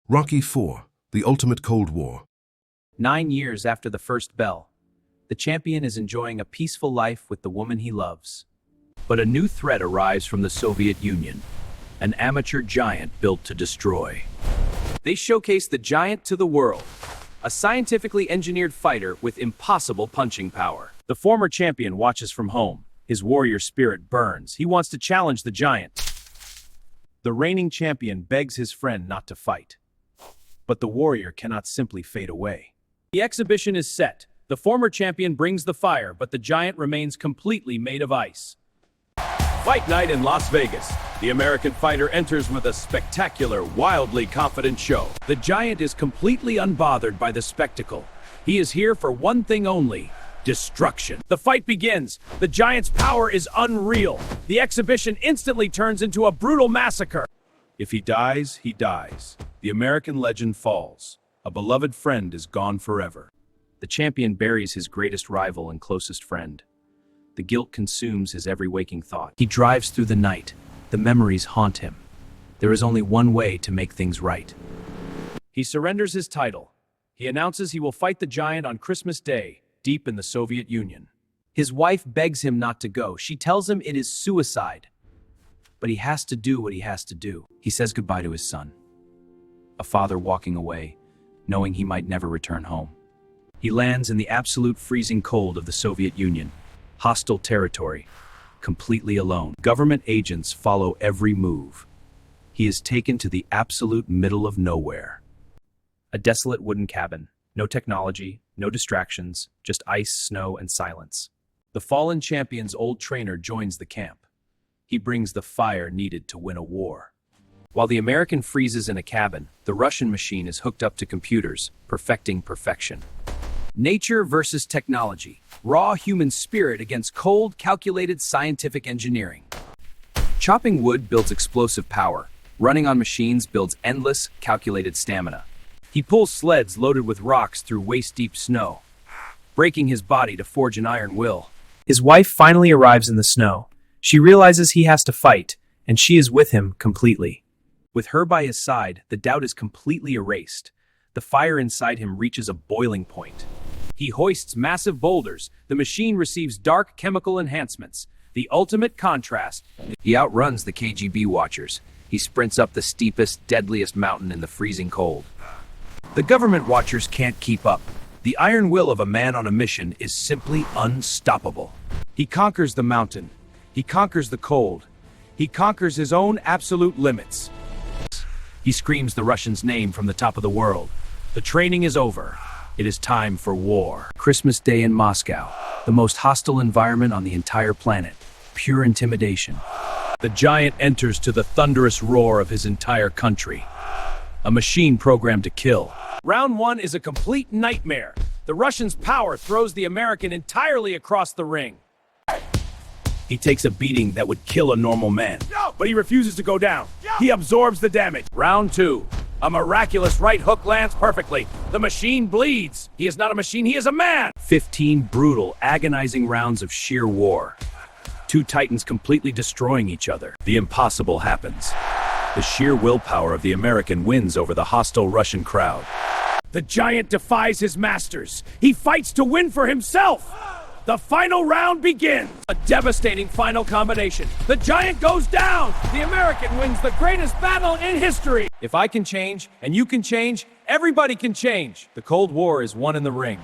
Rocky IV, the ultimate Cold War. 9 years after the first bell, the champion is enjoying a peaceful life with the woman he loves. But a new threat arrives from the Soviet Union, an amateur giant built to destroy. They showcase the giant to the world, a scientifically engineered fighter with impossible punching power. The former champion watches from home. His warrior spirit burns. He wants to challenge the giant. The reigning champion begs his friend not to fight. But the warrior cannot simply fade away. The exhibition is set. The former champion brings the fire, but the giant remains completely made of ice. Fight night in Las Vegas. The American fighter enters with a spectacular, wildly confident show. The giant is completely unbothered by the spectacle. He is here for one thing only: destruction. The fight begins. The giant's power is unreal. The exhibition instantly turns into a brutal massacre. If he dies, he dies. The American legend falls. A beloved friend is gone forever. The champion buries his greatest rival and closest friend. The guilt consumes his every waking thought. He drives through the night. The memories haunt him. There is only one way to make things right. He surrenders his title. He announces he will fight the giant on Christmas Day, deep in the Soviet Union. His wife begs him not to go. She tells him it is suicide. But he has to do what he has to do. He says goodbye to his son. A father walking away, knowing he might never return home. He lands in the absolute freezing cold of the Soviet Union. Hostile territory, completely alone. Government agents follow every move. He is taken to the absolute middle of nowhere. A desolate wooden cabin, no technology, no distractions, just ice, snow, and silence. The fallen champion's old trainer joins the camp. He brings the fire needed to win a war. While the American freezes in a cabin, the Russian machine is hooked up to computers, perfecting perfection. Nature versus technology. Raw human spirit against cold, calculated scientific engineering. Chopping wood builds explosive power. Running on machines builds endless, calculated stamina. He pulls sleds loaded with rocks through waist-deep snow, breaking his body to forge an iron will. His wife finally arrives in the snow. She realizes he has to fight, and she is with him completely. With her by his side, the doubt is completely erased. The fire inside him reaches a boiling point. He hoists massive boulders. The machine receives dark chemical enhancements. The ultimate contrast. He outruns the KGB watchers. He sprints up the steepest, deadliest mountain in the freezing cold. The government watchers can't keep up. The iron will of a man on a mission is simply unstoppable. He conquers the mountain. He conquers the cold. He conquers his own absolute limits. He screams the Russian's name from the top of the world. The training is over. It is time for war. Christmas Day in Moscow. The most hostile environment on the entire planet. Pure intimidation. The giant enters to the thunderous roar of his entire country. A machine programmed to kill. Round 1 is a complete nightmare. The Russian's power throws the American entirely across the ring. He takes a beating that would kill a normal man, but he refuses to go down. He absorbs the damage. Round 2. A miraculous right hook lands perfectly. The machine bleeds. He is not a machine, he is a man. 15 brutal, agonizing rounds of sheer war. Two titans completely destroying each other. The impossible happens. The sheer willpower of the American wins over the hostile Russian crowd. The giant defies his masters. He fights to win for himself. The final round begins. A devastating final combination. The giant goes down. The American wins the greatest battle in history. If I can change, and you can change, everybody can change. The Cold War is won in the ring.